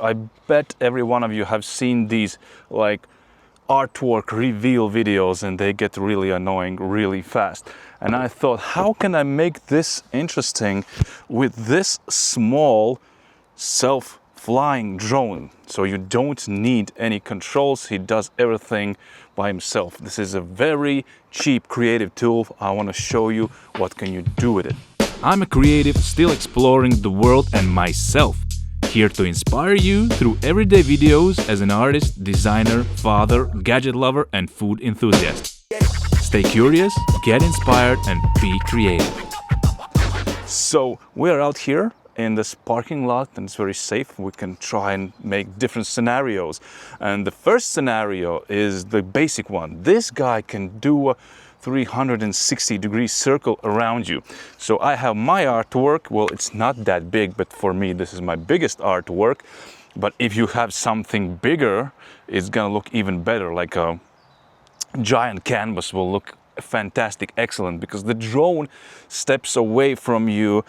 I bet every one of you have seen these like artwork reveal videos, and they get really annoying really fast. And I thought, how can I make this interesting with this small self-flying drone? So you don't need any controls. He does everything by himself. This is a very cheap creative tool. I want to show you what can you do with it. I'm a creative still exploring the world and myself. Here to inspire you through everyday videos as an artist, designer, father, gadget lover and food enthusiast. Stay curious, get inspired and be creative. So we're out here in this parking lot and it's very safe. We can try and make different scenarios. And the first scenario is the basic one. This guy can do a 360-degree circle around you. So I have my artwork. Well, it's not that big, but for me, this is my biggest artwork. But if you have something bigger, it's gonna look even better. Like a giant canvas will look fantastic, excellent, because the drone steps away from you.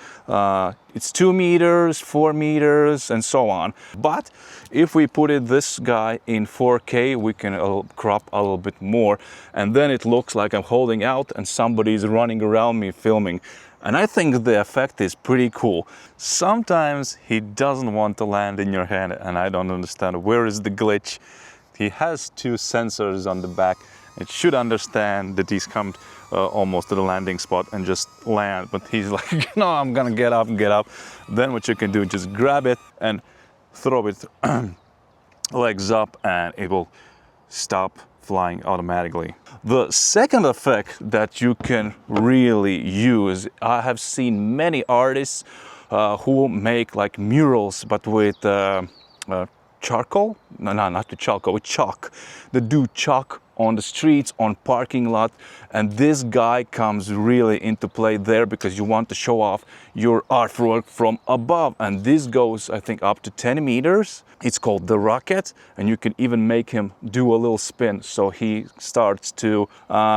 It's 2 meters, 4 meters, and so on. But if we put this guy in 4K, we can crop a little bit more, and then it looks like I'm holding out and somebody's running around me filming. And I think the effect is pretty cool. Sometimes he doesn't want to land in your hand, and I don't understand where is the glitch. He has 2 sensors on the back. It should understand that he's come almost to the landing spot and just land, but he's like, no, I'm gonna get up and get up. Then what you can do, just grab it and throw it legs up, and it will stop flying automatically. The second effect that you can really use, I have seen many artists who make like murals, but with charcoal. No, not with charcoal, with chalk. They do chalk on the streets, on parking lot, and this guy comes really into play there because you want to show off your artwork from above. And this goes, I think, up to 10 meters. It's called the rocket, and you can even make him do a little spin. So he starts to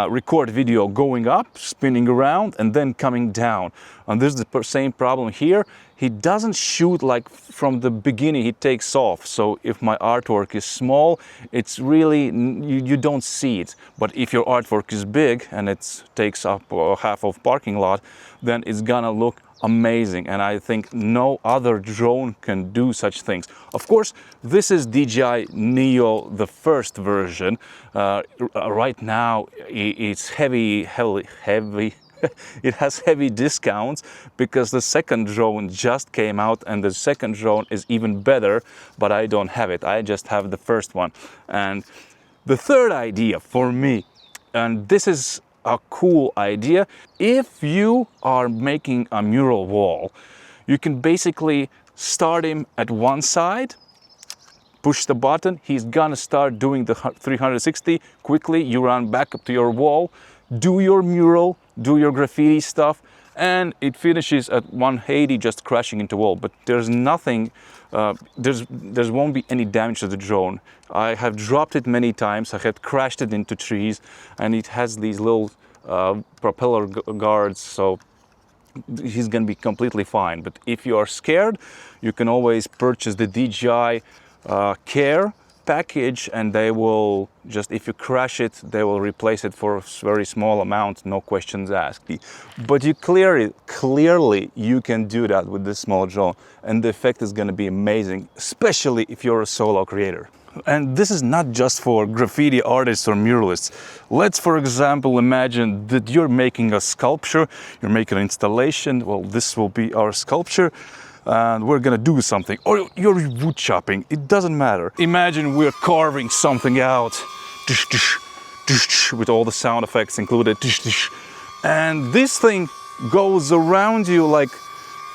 record video going up, spinning around, and then coming down. And this is the same problem here. He doesn't shoot like from the beginning, he takes off. So if my artwork is small, it's really, you don't see it. But if your artwork is big and it takes up half of parking lot, then it's gonna look amazing. And I think no other drone can do such things. Of course, this is DJI Neo, the first version. Right now, it's heavy. It has heavy discounts because the second drone just came out, and the second drone is even better, but I don't have it. I just have the first one. And the third idea for me, and this is a cool idea, if you are making a mural wall, you can basically start him at one side, push the button, he's gonna start doing the 360. Quickly, you run back up to your wall, do your mural, do your graffiti stuff, and it finishes at 180, just crashing into wall. But there's nothing, there won't be any damage to the drone. I have dropped it many times. I had crashed it into trees, and it has these little propeller guards, so he's gonna be completely fine. But if you are scared, you can always purchase the DJI Care package, and they will just, if you crash it, they will replace it for a very small amount, no questions asked. But you clearly you can do that with this small drone, and the effect is going to be amazing, especially if you're a solo creator. And this is not just for graffiti artists or muralists. Let's, for example, imagine that you're making a sculpture, you're making an installation. Well, this will be our sculpture, and we're gonna do something, or you're wood chopping, it doesn't matter. Imagine we're carving something out with all the sound effects included, and this thing goes around you like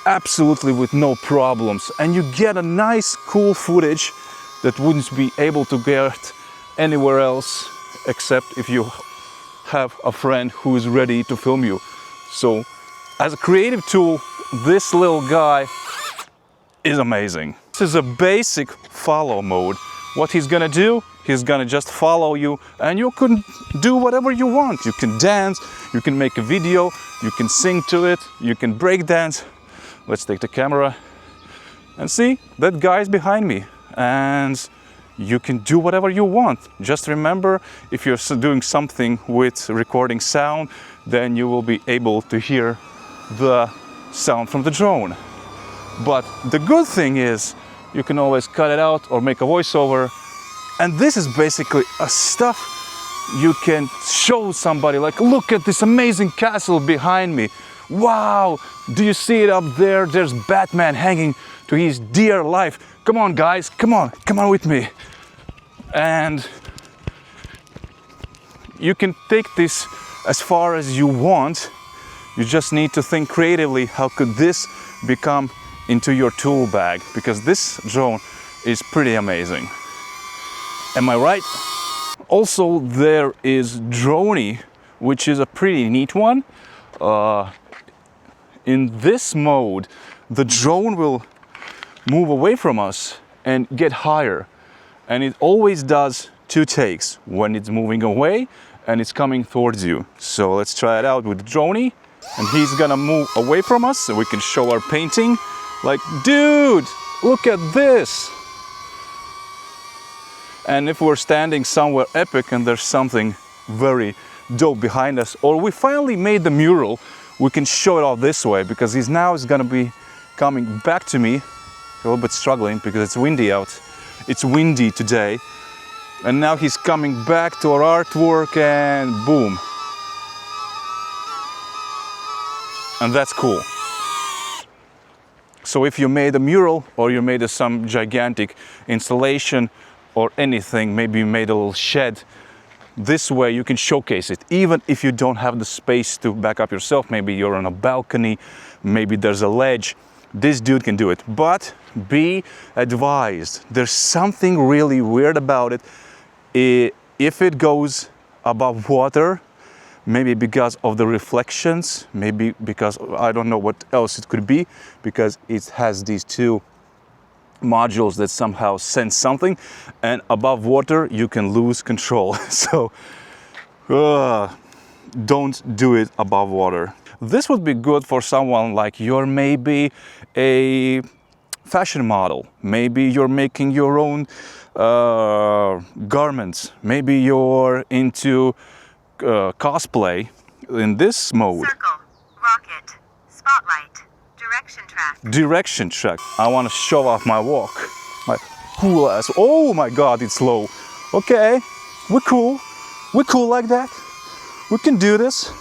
absolutely with no problems, and you get a nice cool footage that wouldn't be able to get anywhere else except if you have a friend who is ready to film you. So as a creative tool, this little guy is amazing. This is a basic follow mode. What he's gonna do, he's gonna just follow you, and you can do whatever you want. You can dance, you can make a video, you can sing to it, you can break dance. Let's take the camera and see, that guy's behind me. and you can do whatever you want. Just remember, if you're doing something with recording sound, then you will be able to hear the sound from the drone. But the good thing is you can always cut it out or make a voiceover, and this is basically a stuff you can show somebody, like, look at this amazing castle behind me. Wow, do you see it up there? There's Batman hanging to his dear life. Come on guys, come on with me. And you can take this as far as you want. You just need to think creatively, how could this become into your tool bag? Because this drone is pretty amazing. Am I right? Also, there is dronie, which is a pretty neat one. In this mode, the drone will move away from us and get higher. And it always does 2 takes, when it's moving away and it's coming towards you. So let's try it out with dronie. And he's gonna move away from us so we can show our painting. Like, dude, look at this. And if we're standing somewhere epic and there's something very dope behind us, or we finally made the mural, we can show it off this way, because he's gonna be coming back to me. A little bit struggling because it's windy out. It's windy today. And now he's coming back to our artwork, and boom. And that's cool. So if you made a mural, or you made some gigantic installation or anything, maybe you made a little shed, this way you can showcase it, even if you don't have the space to back up yourself. Maybe you're on a balcony, maybe there's a ledge. This dude can do it. But be advised, there's something really weird about it. If it goes above water, maybe because of the reflections, maybe because I don't know what else it could be, because it has these 2 modules that somehow sense something, and above water you can lose control. So don't do it above water. This would be good for someone like you're maybe a fashion model, maybe you're making your own garments, maybe you're into cosplay. In this mode, circle, rocket, spotlight, direction track. Direction track. I want to show off my walk, my cool ass. Oh my god, it's low. Okay, we're cool like that. We can do this.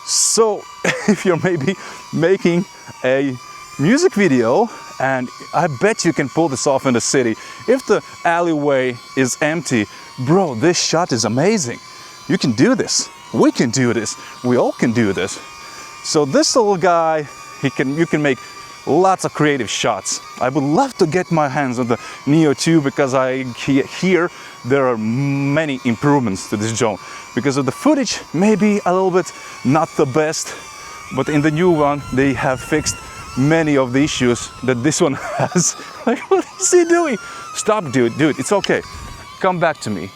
So if you're maybe making a music video, and I bet you can pull this off in the city, if the alleyway is empty, bro, this shot is amazing. You can do this. We can do this. We all can do this. So this little guy, you can make lots of creative shots. I would love to get my hands on the Neo 2, because I hear there are many improvements to this drone. Because of the footage, maybe a little bit not the best, but in the new one they have fixed many of the issues that this one has. Like, what is he doing? Stop, dude, it's okay. Come back to me.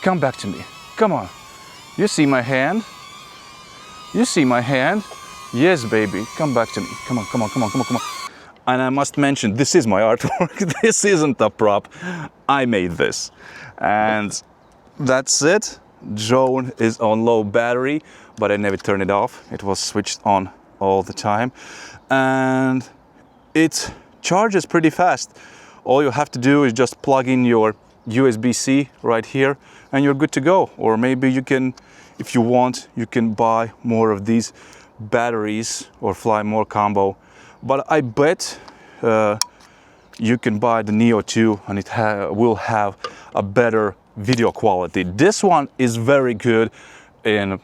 Come back to me. Come on. You see my hand? You see my hand? Yes, baby. Come back to me. Come on, come on, come on, come on, come on. And I must mention, this is my artwork. This isn't a prop. I made this. And that's it. Drone is on low battery, but I never turned it off. It was switched on all the time. And it charges pretty fast. All you have to do is just plug in your USB-C right here and you're good to go. Or maybe you can, if you want, you can buy more of these batteries or fly more combo. But I bet you can buy the Neo 2 and it will have a better video quality. This one is very good in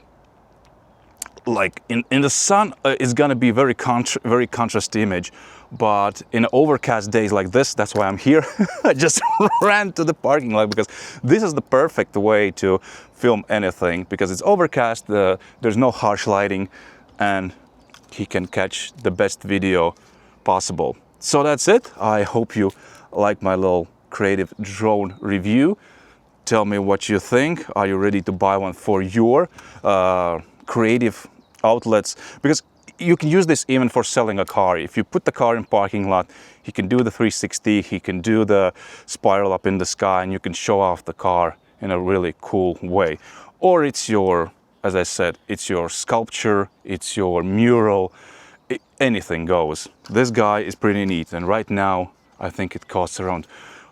the sun. It's gonna be very contrast image, but in overcast days like this, that's why I'm here. I just ran to the parking lot because this is the perfect way to film anything, because it's overcast, there's no harsh lighting, and he can catch the best video possible. So that's it. I hope you like my little creative drone review. Tell me what you think. Are you ready to buy one for your creative outlets? Because you can use this even for selling a car. If you put the car in parking lot, he can do the 360, he can do the spiral up in the sky, and you can show off the car in a really cool way. Or it's your, as I said, it's your sculpture, it's your mural, anything goes. This guy is pretty neat, and right now I think it costs around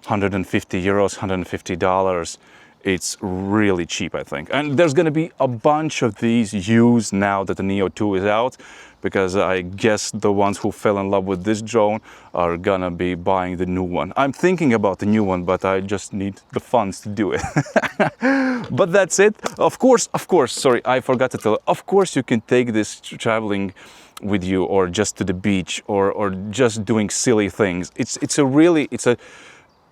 150 euros, $150. It's really cheap, I think. And there's gonna be a bunch of these used now that the Neo 2 is out, because I guess the ones who fell in love with this drone are gonna be buying the new one. I'm thinking about the new one, but I just need the funds to do it. But that's it. Of course, sorry, I forgot to tell. Of course, you can take this traveling with you, or just to the beach, or just doing silly things.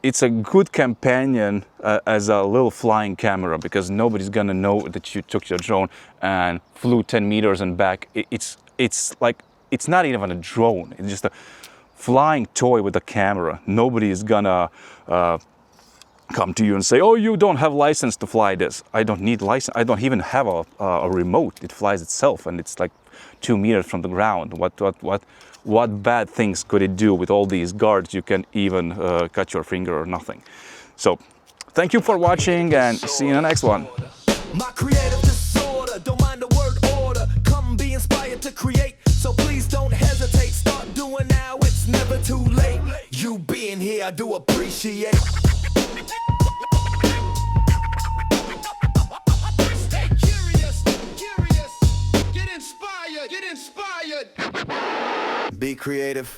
It's a good companion as a little flying camera, because nobody's gonna know that you took your drone and flew 10 meters and back. It's like, it's not even a drone. It's just a flying toy with a camera. Nobody is gonna come to you and say, oh, you don't have license to fly this. I don't need license. I don't even have a remote. It flies itself, and it's like 2 meters from the ground. What bad things could it do with all these guards? You can even cut your finger or nothing. So thank you for watching, and see you in the next one. My creative disorder, don't mind the word order. Come be inspired to create, so please don't hesitate. Start doing now, it's never too late. You being here, I do appreciate. Stay curious, get inspired. Be creative.